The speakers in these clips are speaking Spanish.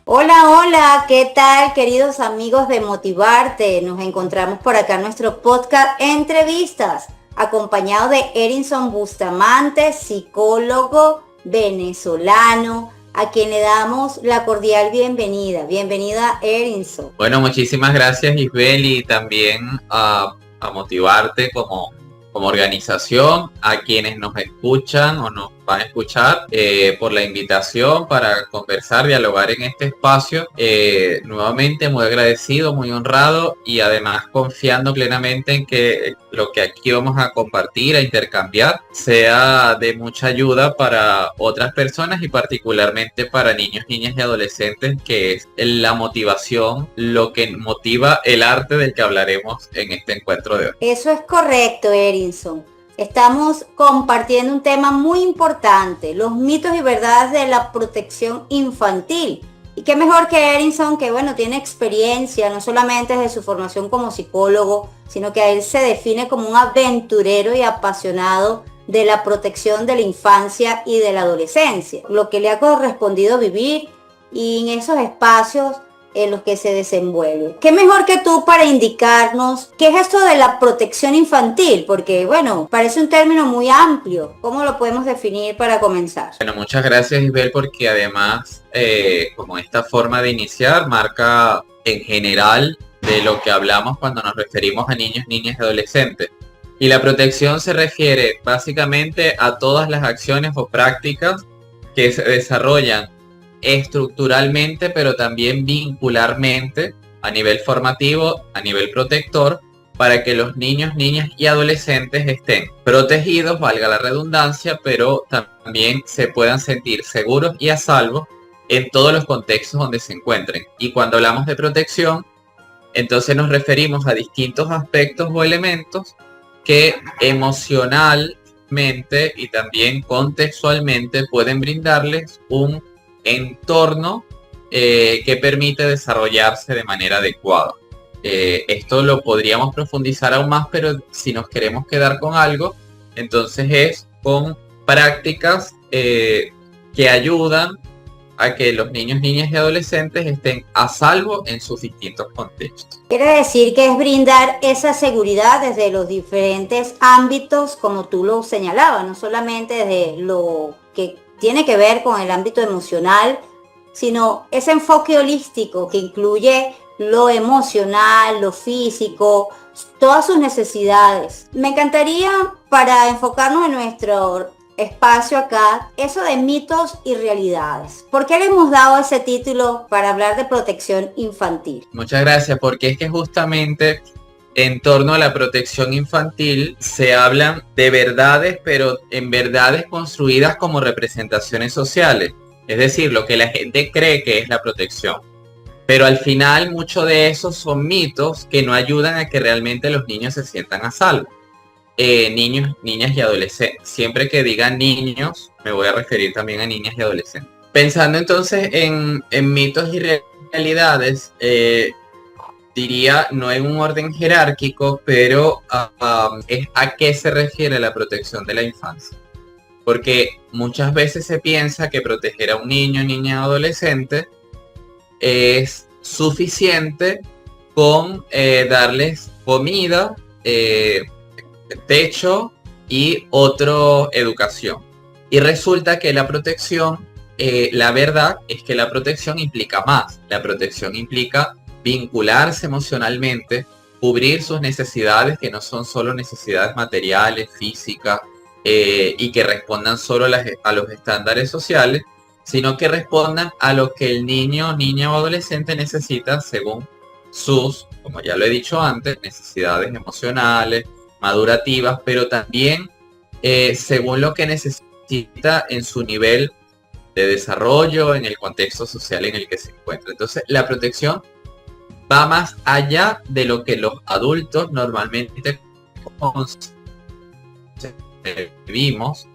Hola, hola, ¿qué tal, queridos amigos de Motivarte? Nos encontramos por acá en nuestro podcast Entrevistas, acompañado de Erinson Bustamante, psicólogo venezolano, a quien le damos la cordial bienvenida. Bienvenida, Erinson. Bueno, muchísimas gracias Isbel y también a Motivarte como organización, a quienes nos escuchan o nos van a escuchar por la invitación para conversar, dialogar en este espacio. Nuevamente muy agradecido, muy honrado y además confiando plenamente en que lo que aquí vamos a compartir, a intercambiar, sea de mucha ayuda para otras personas y particularmente para niños, niñas y adolescentes, que es la motivación, lo que motiva el arte del que hablaremos en este encuentro de hoy. Eso es correcto, Erinson. Estamos compartiendo un tema muy importante, los mitos y verdades de la protección infantil. Y qué mejor que Erinson, que bueno, tiene experiencia, no solamente desde su formación como psicólogo, sino que a él se define como un aventurero y apasionado de la protección de la infancia y de la adolescencia, lo que le ha correspondido vivir y en esos espacios en los que se desenvuelve. ¿Qué mejor que tú para indicarnos qué es esto de la protección infantil? Porque, bueno, parece un término muy amplio. ¿Cómo lo podemos definir para comenzar? Bueno, muchas gracias Isabel, porque además, como esta forma de iniciar, marca en general de lo que hablamos cuando nos referimos a niños, niñas y adolescentes. Y la protección se refiere básicamente a todas las acciones o prácticas que se desarrollan estructuralmente, pero también vincularmente a nivel formativo, a nivel protector, para que los niños, niñas y adolescentes estén protegidos, valga la redundancia, pero también se puedan sentir seguros y a salvo en todos los contextos donde se encuentren. Y cuando hablamos de protección, entonces nos referimos a distintos aspectos o elementos que emocionalmente y también contextualmente pueden brindarles un entorno que permite desarrollarse de manera adecuada. Esto lo podríamos profundizar aún más, pero si nos queremos quedar con algo, entonces es con prácticas que ayudan a que los niños, niñas y adolescentes estén a salvo en sus distintos contextos. Quiere decir que es brindar esa seguridad desde los diferentes ámbitos, como tú lo señalabas, no solamente desde lo que tiene que ver con el ámbito emocional, sino ese enfoque holístico que incluye lo emocional, lo físico, todas sus necesidades. Me encantaría, para enfocarnos en nuestro espacio acá, eso de mitos y realidades. ¿Por qué le hemos dado ese título para hablar de protección infantil? Muchas gracias, porque es que justamente en torno a la protección infantil se hablan de verdades, pero en verdades construidas como representaciones sociales. Es decir, lo que la gente cree que es la protección. Pero al final muchos de esos son mitos que no ayudan a que realmente los niños se sientan a salvo. Niños, niñas y adolescentes. Siempre que digan niños, me voy a referir también a niñas y adolescentes. Pensando entonces en mitos y realidades, diría, no en un orden jerárquico, pero es a qué se refiere la protección de la infancia. Porque muchas veces se piensa que proteger a un niño, niña o adolescente es suficiente con darles comida, techo y otra educación. Y resulta que la protección, la verdad es que la protección implica más. La protección implica vincularse emocionalmente, cubrir sus necesidades, que no son solo necesidades materiales, físicas, y que respondan solo a los estándares sociales, sino que respondan a lo que el niño, niña o adolescente necesita según sus, como ya lo he dicho antes, necesidades emocionales, madurativas, pero también según lo que necesita en su nivel de desarrollo, en el contexto social en el que se encuentra. Entonces, la protección va más allá de lo que los adultos normalmente concebimos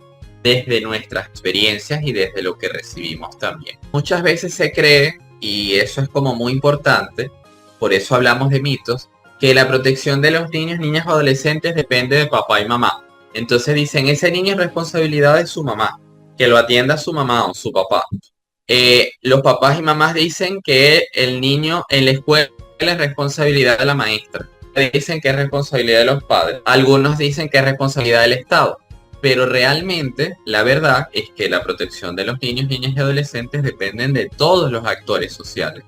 desde nuestras experiencias y desde lo que recibimos también. Muchas veces se cree, y eso es como muy importante, por eso hablamos de mitos, que la protección de los niños, niñas o adolescentes depende de papá y mamá. Entonces dicen, ese niño es responsabilidad de su mamá, que lo atienda su mamá o su papá. Los papás y mamás dicen que el niño en la escuela es responsabilidad de la maestra. Dicen que es responsabilidad de los padres. Algunos dicen que es responsabilidad del Estado. Pero realmente la verdad es que la protección de los niños, niñas y adolescentes dependen de todos los actores sociales.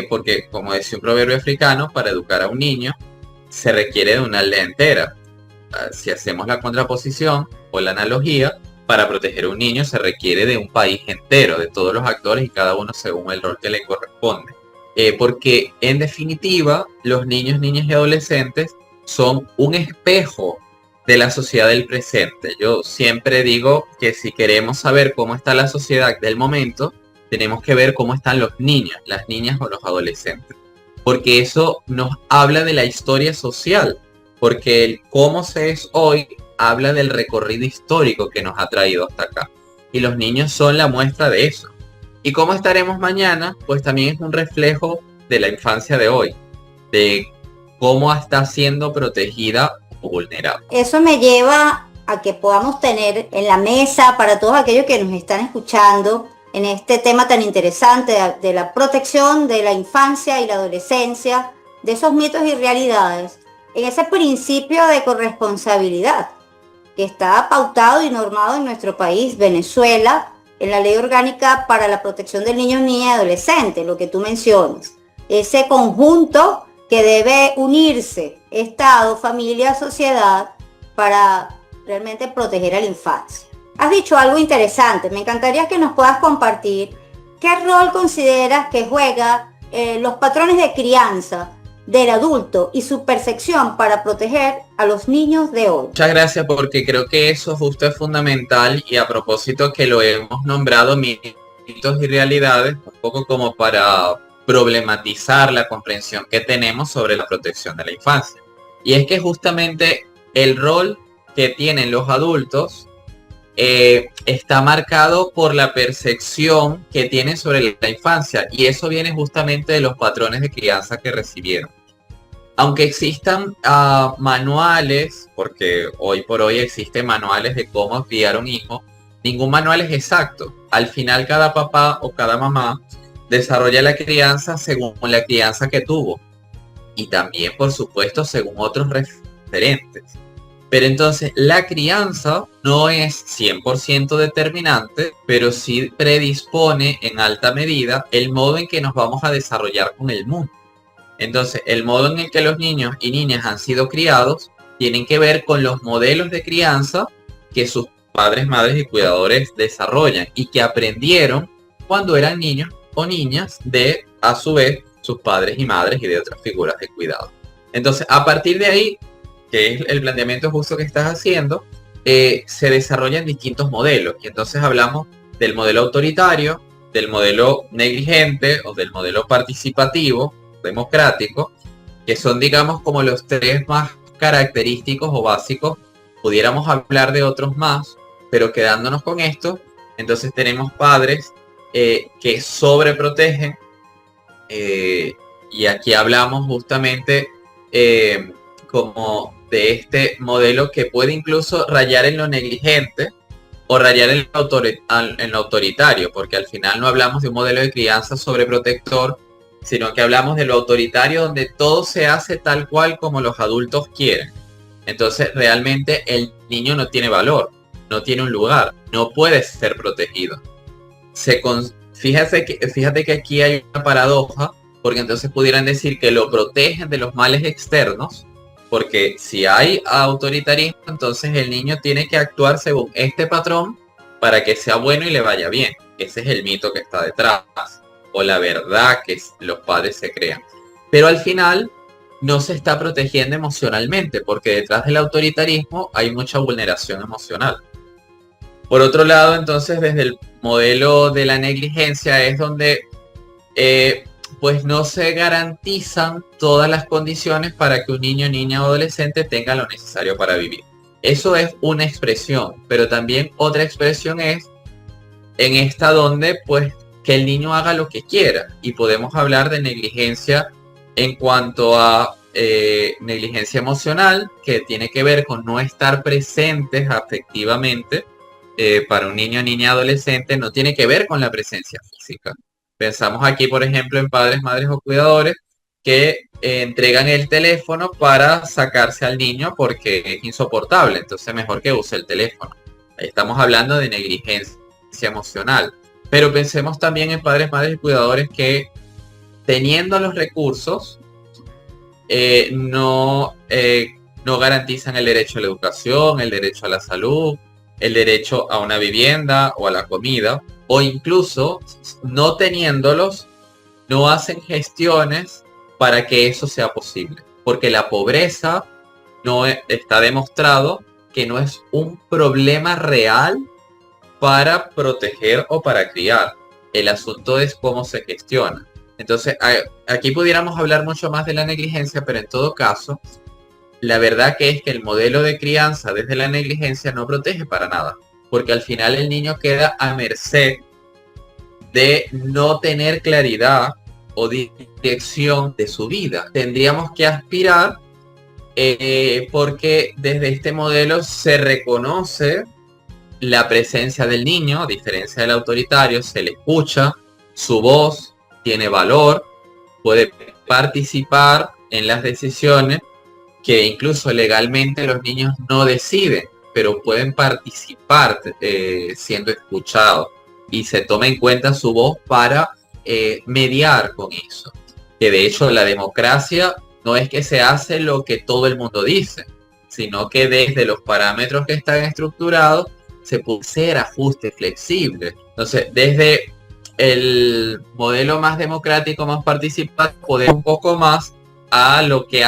Porque, como decía un proverbio africano, para educar a un niño se requiere de una aldea entera. Si hacemos la contraposición o la analogía, para proteger a un niño se requiere de un país entero, de todos los actores y cada uno según el rol que le corresponde. Porque en definitiva, los niños, niñas y adolescentes son un espejo de la sociedad del presente. Yo siempre digo que si queremos saber cómo está la sociedad del momento, tenemos que ver cómo están los niños, las niñas o los adolescentes. Porque eso nos habla de la historia social, porque el cómo se es hoy habla del recorrido histórico que nos ha traído hasta acá. Y los niños son la muestra de eso. Y cómo estaremos mañana, pues también es un reflejo de la infancia de hoy, de cómo está siendo protegida o vulnerable. Eso me lleva a que podamos tener en la mesa, para todos aquellos que nos están escuchando, en este tema tan interesante de la protección de la infancia y la adolescencia, de esos mitos y realidades, en ese principio de corresponsabilidad que está pautado y normado en nuestro país, Venezuela, en la Ley Orgánica para la Protección del Niño, Niña y Adolescente, lo que tú mencionas. Ese conjunto que debe unirse, Estado, familia, sociedad, para realmente proteger a la infancia. Has dicho algo interesante, me encantaría que nos puedas compartir qué rol consideras que juega los patrones de crianza del adulto y su percepción para proteger a los niños de hoy. Muchas gracias, porque creo que eso justo es fundamental, y a propósito que lo hemos nombrado mitos y realidades, un poco como para problematizar la comprensión que tenemos sobre la protección de la infancia. Y es que justamente el rol que tienen los adultos está marcado por la percepción que tienen sobre la infancia, y eso viene justamente de los patrones de crianza que recibieron. Aunque existan manuales, porque hoy por hoy existen manuales de cómo criar a un hijo, ningún manual es exacto. Al final cada papá o cada mamá desarrolla la crianza según la crianza que tuvo, y también, por supuesto, según otros referentes. Pero entonces la crianza no es 100% determinante, pero sí predispone en alta medida el modo en que nos vamos a desarrollar con el mundo. Entonces, el modo en el que los niños y niñas han sido criados tienen que ver con los modelos de crianza que sus padres, madres y cuidadores desarrollan y que aprendieron cuando eran niños o niñas de, a su vez, sus padres y madres y de otras figuras de cuidado. Entonces, a partir de ahí, que es el planteamiento justo que estás haciendo, se desarrollan distintos modelos. Y entonces hablamos del modelo autoritario, del modelo negligente o del modelo participativo, democrático, que son, digamos, como los tres más característicos o básicos. Pudiéramos hablar de otros más, pero quedándonos con esto, entonces tenemos padres que sobreprotegen, y aquí hablamos justamente como de este modelo que puede incluso rayar en lo negligente o rayar en lo autoritario, porque al final no hablamos de un modelo de crianza sobreprotector, sino que hablamos de lo autoritario, donde todo se hace tal cual como los adultos quieren. Entonces realmente el niño no tiene valor, no tiene un lugar, no puede ser protegido. Fíjate que aquí hay una paradoja, porque entonces pudieran decir que lo protegen de los males externos, porque si hay autoritarismo, entonces el niño tiene que actuar según este patrón para que sea bueno y le vaya bien. Ese es el mito que está detrás, o la verdad que los padres se crean. Pero al final no se está protegiendo emocionalmente, porque detrás del autoritarismo hay mucha vulneración emocional. Por otro lado, entonces, desde el modelo de la negligencia es donde pues no se garantizan todas las condiciones para que un niño, niña o adolescente tenga lo necesario para vivir. Eso es una expresión, pero también otra expresión es en esta donde pues que el niño haga lo que quiera, y podemos hablar de negligencia en cuanto a negligencia emocional, que tiene que ver con no estar presentes afectivamente para un niño, niña, adolescente no tiene que ver con la presencia física. Pensamos aquí, por ejemplo, en padres, madres o cuidadores que entregan el teléfono para sacarse al niño porque es insoportable, entonces mejor que use el teléfono. Ahí estamos hablando de negligencia emocional. Pero pensemos también en padres, madres y cuidadores que teniendo los recursos no garantizan el derecho a la educación, el derecho a la salud, el derecho a una vivienda o a la comida, o incluso no teniéndolos, no hacen gestiones para que eso sea posible. Porque la pobreza está demostrado que no es un problema real para proteger o para criar. El asunto es cómo se gestiona. Entonces, aquí pudiéramos hablar mucho más de la negligencia, pero en todo caso, la verdad que es que el modelo de crianza desde la negligencia no protege para nada, porque al final el niño queda a merced de no tener claridad o dirección de su vida. Tendríamos que aspirar, porque desde este modelo se reconoce la presencia del niño, a diferencia del autoritario, se le escucha, su voz tiene valor, puede participar en las decisiones que incluso legalmente los niños no deciden, pero pueden participar siendo escuchados y se toma en cuenta su voz para mediar con eso. Que de hecho la democracia no es que se hace lo que todo el mundo dice, sino que desde los parámetros que están estructurados se puede hacer ajustes flexibles. Entonces, desde el modelo más democrático, más participativo, podemos un poco más a lo que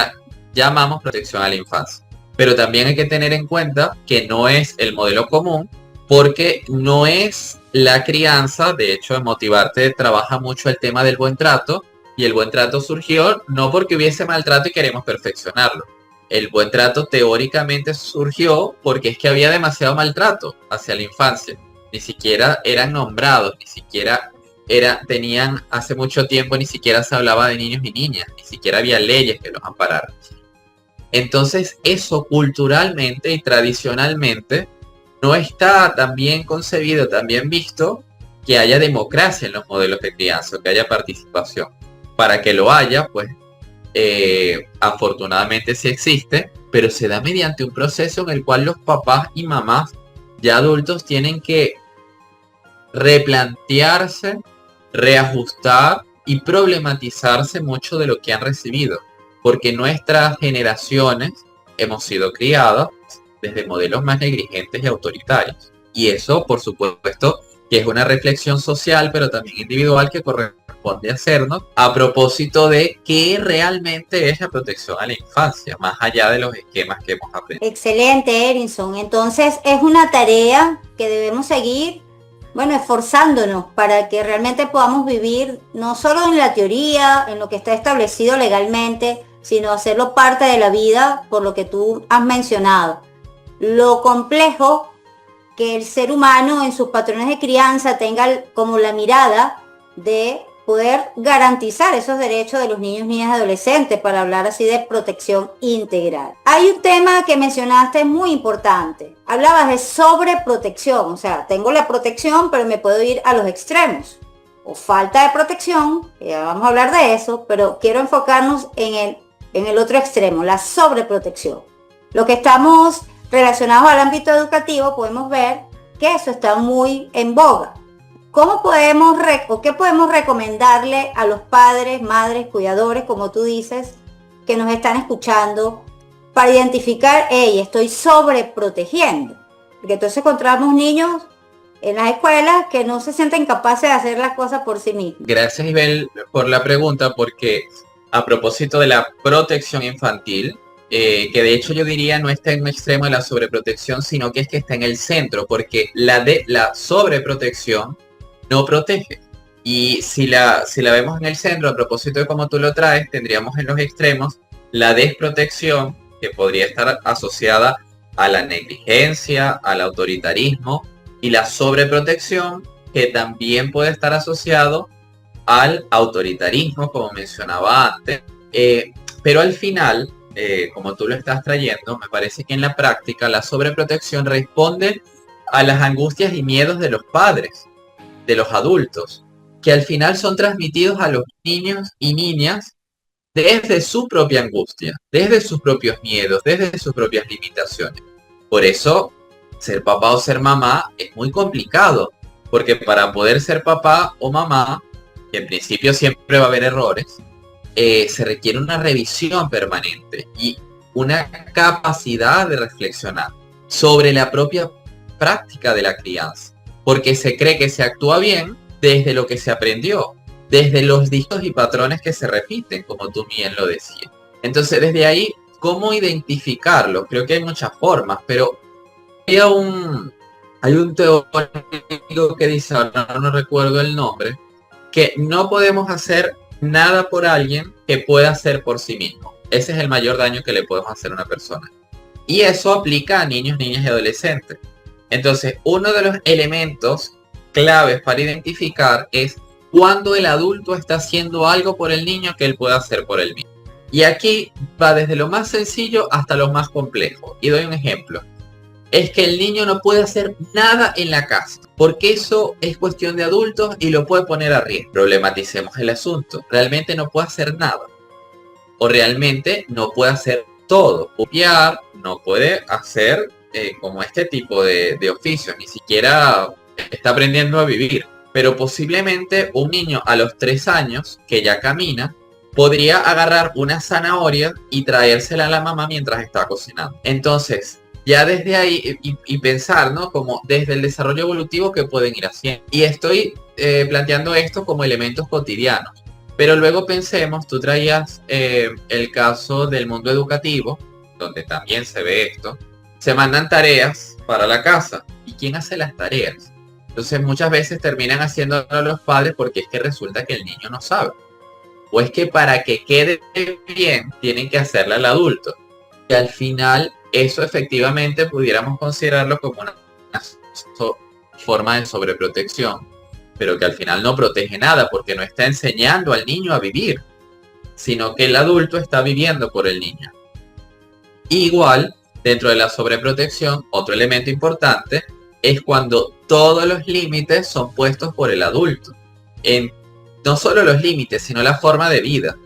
llamamos protección a la infancia. Pero también hay que tener en cuenta que no es el modelo común, porque no es la crianza. De hecho, en Motivarte trabaja mucho el tema del buen trato, y el buen trato surgió no porque hubiese maltrato y queremos perfeccionarlo. El buen trato teóricamente surgió porque es que había demasiado maltrato hacia la infancia. Ni siquiera eran nombrados, ni siquiera tenían hace mucho tiempo, ni siquiera se hablaba de niños y niñas, ni siquiera había leyes que los ampararan. Entonces eso culturalmente y tradicionalmente no está tan bien concebido, tan bien visto, que haya democracia en los modelos de crianza, que haya participación. Para que lo haya, pues afortunadamente sí existe, pero se da mediante un proceso en el cual los papás y mamás ya adultos tienen que replantearse, reajustar y problematizarse mucho de lo que han recibido, porque nuestras generaciones hemos sido criadas desde modelos más negligentes y autoritarios, y eso por supuesto que es una reflexión social pero también individual que corresponde hacernos a propósito de qué realmente es la protección a la infancia, más allá de los esquemas que hemos aprendido. Excelente, Erinson. Entonces es una tarea que debemos seguir, bueno, esforzándonos para que realmente podamos vivir no solo en la teoría, en lo que está establecido legalmente, sino hacerlo parte de la vida, por lo que tú has mencionado. Lo complejo que el ser humano en sus patrones de crianza tenga como la mirada de poder garantizar esos derechos de los niños, niñas y adolescentes, para hablar así de protección integral. Hay un tema que mencionaste muy importante. Hablabas de sobreprotección, o sea, tengo la protección, pero me puedo ir a los extremos. O falta de protección, ya vamos a hablar de eso, pero quiero enfocarnos en el otro extremo, la sobreprotección. Lo que estamos relacionados al ámbito educativo, podemos ver que eso está muy en boga. ¿Cómo podemos qué podemos recomendarle a los padres, madres, cuidadores, como tú dices, que nos están escuchando, para identificar, hey, estoy sobreprotegiendo? Porque entonces encontramos niños en las escuelas que no se sienten capaces de hacer las cosas por sí mismos. Gracias, Ibel, por la pregunta, porque a propósito de la protección infantil, que de hecho yo diría no está en un extremo de la sobreprotección, sino que es que está en el centro, porque la sobreprotección no protege. Y si la vemos en el centro, a propósito de cómo tú lo traes, tendríamos en los extremos la desprotección, que podría estar asociada a la negligencia, al autoritarismo, y la sobreprotección, que también puede estar asociado al autoritarismo, como mencionaba antes. Pero al final, como tú lo estás trayendo, me parece que en la práctica la sobreprotección responde a las angustias y miedos de los padres, de los adultos, que al final son transmitidos a los niños y niñas desde su propia angustia, desde sus propios miedos, desde sus propias limitaciones. Por eso, ser papá o ser mamá es muy complicado, porque para poder ser papá o mamá, que en principio siempre va a haber errores, se requiere una revisión permanente y una capacidad de reflexionar sobre la propia práctica de la crianza, porque se cree que se actúa bien desde lo que se aprendió, desde los dichos y patrones que se repiten, como tú bien lo decías. Entonces, desde ahí, ¿cómo identificarlo? Creo que hay muchas formas, pero hay un teórico que dice, ahora no recuerdo el nombre, que no podemos hacer nada por alguien que pueda hacer por sí mismo. Ese es el mayor daño que le podemos hacer a una persona. Y eso aplica a niños, niñas y adolescentes. Entonces, uno de los elementos claves para identificar es cuando el adulto está haciendo algo por el niño que él pueda hacer por él mismo. Y aquí va desde lo más sencillo hasta lo más complejo. Y doy un ejemplo. Es que el niño no puede hacer nada en la casa, porque eso es cuestión de adultos y lo puede poner a riesgo. Problematicemos el asunto. Realmente no puede hacer nada. O realmente no puede hacer todo. Copiar, no puede hacer como este tipo de oficios. Ni siquiera está aprendiendo a vivir. Pero posiblemente un niño a los 3 años, que ya camina, podría agarrar una zanahoria y traérsela a la mamá mientras está cocinando. Entonces, ya desde ahí y pensar, ¿no? Como desde el desarrollo evolutivo que pueden ir haciendo. Y estoy planteando esto como elementos cotidianos. Pero luego pensemos, tú traías el caso del mundo educativo, donde también se ve esto. Se mandan tareas para la casa. ¿Y quién hace las tareas? Entonces muchas veces terminan haciéndolo los padres porque es que resulta que el niño no sabe. O es que para que quede bien tienen que hacerla al adulto. Y al final eso efectivamente pudiéramos considerarlo como una forma de sobreprotección, pero que al final no protege nada porque no está enseñando al niño a vivir, sino que el adulto está viviendo por el niño. Igual, dentro de la sobreprotección, otro elemento importante es cuando todos los límites son puestos por el adulto. No solo los límites, sino la forma de vida.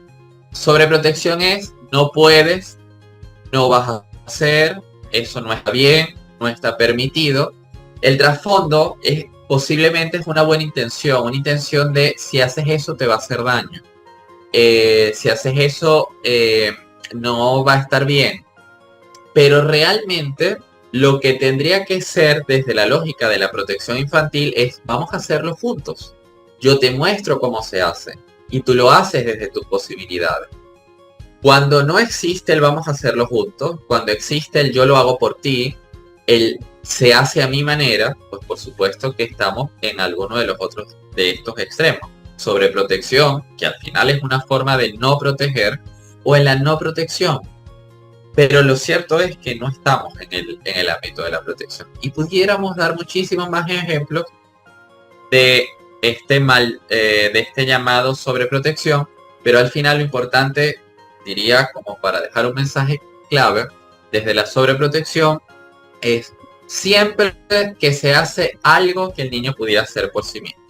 Sobreprotección es, no puedes, no vas a hacer, eso no está bien, no está permitido. El trasfondo es posiblemente es una buena intención, una intención de si haces eso te va a hacer daño. Si haces eso no va a estar bien. Pero realmente lo que tendría que ser desde la lógica de la protección infantil es vamos a hacerlo juntos. Yo te muestro cómo se hace y tú lo haces desde tus posibilidades. Cuando no existe el vamos a hacerlo juntos, cuando existe el yo lo hago por ti, el se hace a mi manera, pues por supuesto que estamos en alguno de los otros de estos extremos. Sobreprotección, que al final es una forma de no proteger, o en la no protección. Pero lo cierto es que no estamos en el ámbito de la protección. Y pudiéramos dar muchísimos más ejemplos de este llamado sobreprotección, pero al final lo importante, diría, como para dejar un mensaje clave, desde la sobreprotección, es siempre que se hace algo que el niño pudiera hacer por sí mismo.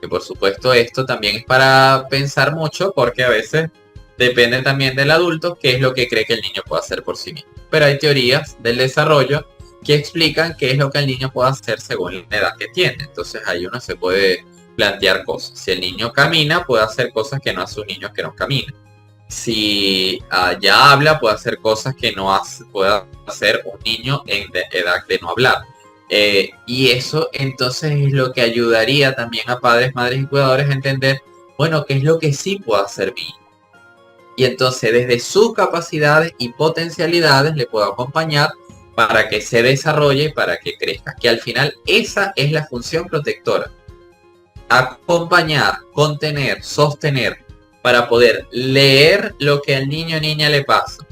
Que por supuesto esto también es para pensar mucho, porque a veces depende también del adulto qué es lo que cree que el niño puede hacer por sí mismo. Pero hay teorías del desarrollo que explican qué es lo que el niño puede hacer según la edad que tiene. Entonces ahí uno se puede plantear cosas. Si el niño camina, puede hacer cosas que no hace un niño que no camina. Si ya habla, puede hacer cosas que no puede hacer un niño en edad de no hablar. Y eso entonces es lo que ayudaría también a padres, madres y cuidadores a entender, bueno, qué es lo que sí puede hacer mi hijo. Y entonces desde sus capacidades y potencialidades le puedo acompañar para que se desarrolle y para que crezca. Que al final esa es la función protectora. Acompañar, contener, sostener, para poder leer lo que al niño o niña le pasa.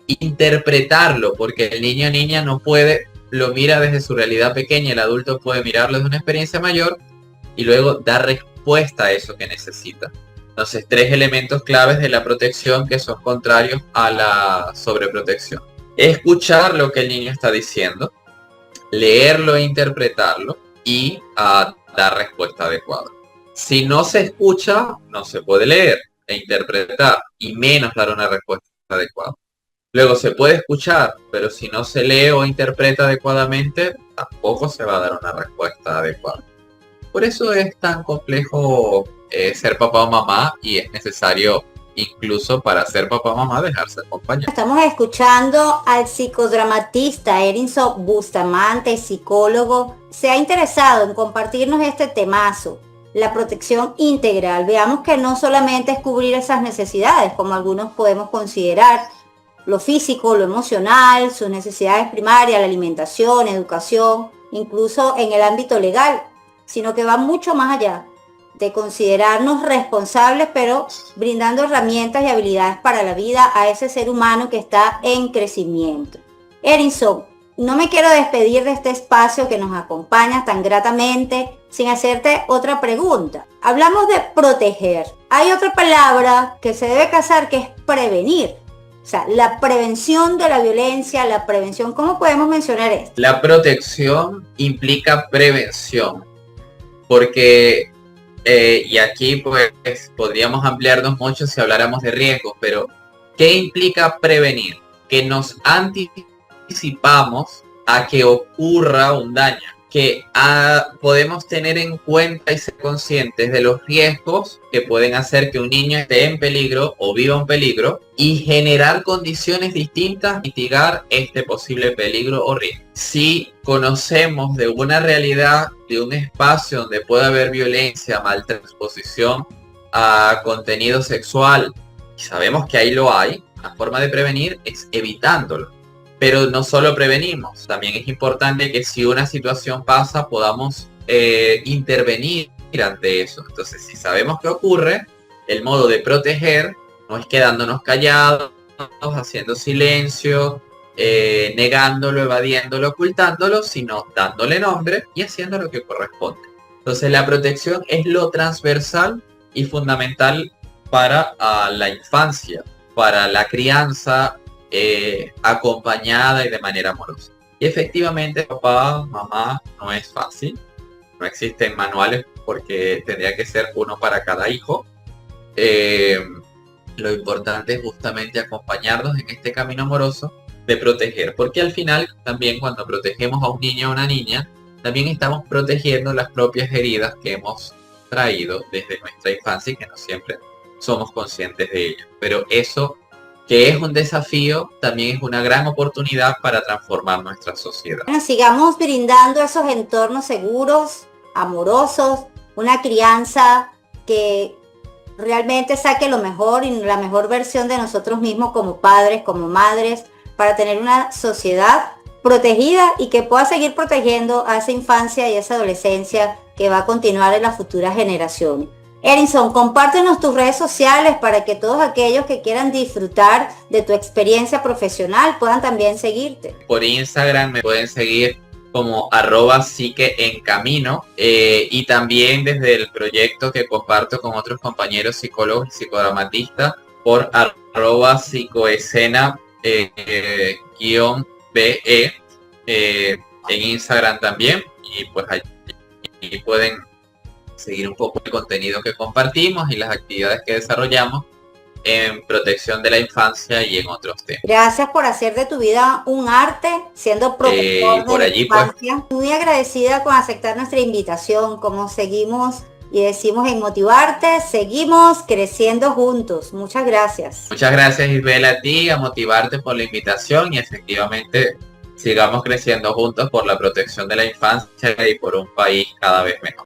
Interpretarlo, porque el niño o niña no puede, lo mira desde su realidad pequeña, el adulto puede mirarlo desde una experiencia mayor y luego dar respuesta a eso que necesita. Entonces, 3 elementos claves de la protección que son contrarios a la sobreprotección. Escuchar lo que el niño está diciendo. leerlo e interpretarlo y dar respuesta adecuada. Si no se escucha, no se puede leer e interpretar y menos dar una respuesta adecuada. Luego se puede escuchar, pero si no se lee o interpreta adecuadamente, tampoco se va a dar una respuesta adecuada. Por eso es tan complejo ser papá o mamá, y es necesario incluso para ser papá o mamá dejarse acompañar. Estamos escuchando al psicodramatista Erinson Bustamante, psicólogo. Se ha interesado en compartirnos este temazo, la protección integral. Veamos que no solamente es cubrir esas necesidades, como algunos podemos considerar, lo físico, lo emocional, sus necesidades primarias, la alimentación, educación, incluso en el ámbito legal, sino que va mucho más allá de considerarnos responsables, pero brindando herramientas y habilidades para la vida a ese ser humano que está en crecimiento. Erinson, no me quiero despedir de este espacio que nos acompaña tan gratamente sin hacerte otra pregunta. Hablamos de proteger. Hay otra palabra que se debe casar, que es prevenir. O sea, la prevención de la violencia, la prevención, ¿cómo podemos mencionar esto? La protección implica prevención, porque, y aquí pues podríamos ampliarnos mucho si habláramos de riesgos, pero ¿qué implica prevenir? Que nos anticipamos a que ocurra un daño, que podemos tener en cuenta y ser conscientes de los riesgos que pueden hacer que un niño esté en peligro o viva un peligro y generar condiciones distintas, mitigar este posible peligro o riesgo. Si conocemos de una realidad, de un espacio donde puede haber violencia, maltrato, a contenido sexual, y sabemos que ahí lo hay, la forma de prevenir es evitándolo. Pero no solo prevenimos, también es importante que si una situación pasa podamos intervenir ante eso. Entonces, si sabemos que ocurre, el modo de proteger no es quedándonos callados, haciendo silencio, negándolo, evadiéndolo, ocultándolo, sino dándole nombre y haciendo lo que corresponde. Entonces, la protección es lo transversal y fundamental para la infancia, para la crianza, acompañada y de manera amorosa. Y efectivamente, papá, mamá, no es fácil. No existen manuales porque tendría que ser uno para cada hijo. Lo importante es justamente acompañarnos en este camino amoroso de proteger, porque al final también cuando protegemos a un niño o una niña, también estamos protegiendo las propias heridas que hemos traído desde nuestra infancia y que no siempre somos conscientes de ello. Pero eso, que es un desafío, también es una gran oportunidad para transformar nuestra sociedad. Bueno, sigamos brindando esos entornos seguros, amorosos, una crianza que realmente saque lo mejor y la mejor versión de nosotros mismos como padres, como madres, para tener una sociedad protegida y que pueda seguir protegiendo a esa infancia y a esa adolescencia que va a continuar en las futuras generaciones. Erinson, compártenos tus redes sociales para que todos aquellos que quieran disfrutar de tu experiencia profesional puedan también seguirte. Por Instagram me pueden seguir como @psiqueencamino, y también desde el proyecto que comparto con otros compañeros psicólogos y psicodramatistas por @psicoescena_be en Instagram también, y pues allí pueden seguir un poco el contenido que compartimos y las actividades que desarrollamos en protección de la infancia y en otros temas. Gracias por hacer de tu vida un arte, siendo protector de la infancia. Muy agradecida con aceptar nuestra invitación. Como seguimos y decimos en Motivarte, seguimos creciendo juntos. Muchas gracias. Muchas gracias, Isabel, a ti, a Motivarte por la invitación, y efectivamente sigamos creciendo juntos por la protección de la infancia y por un país cada vez mejor.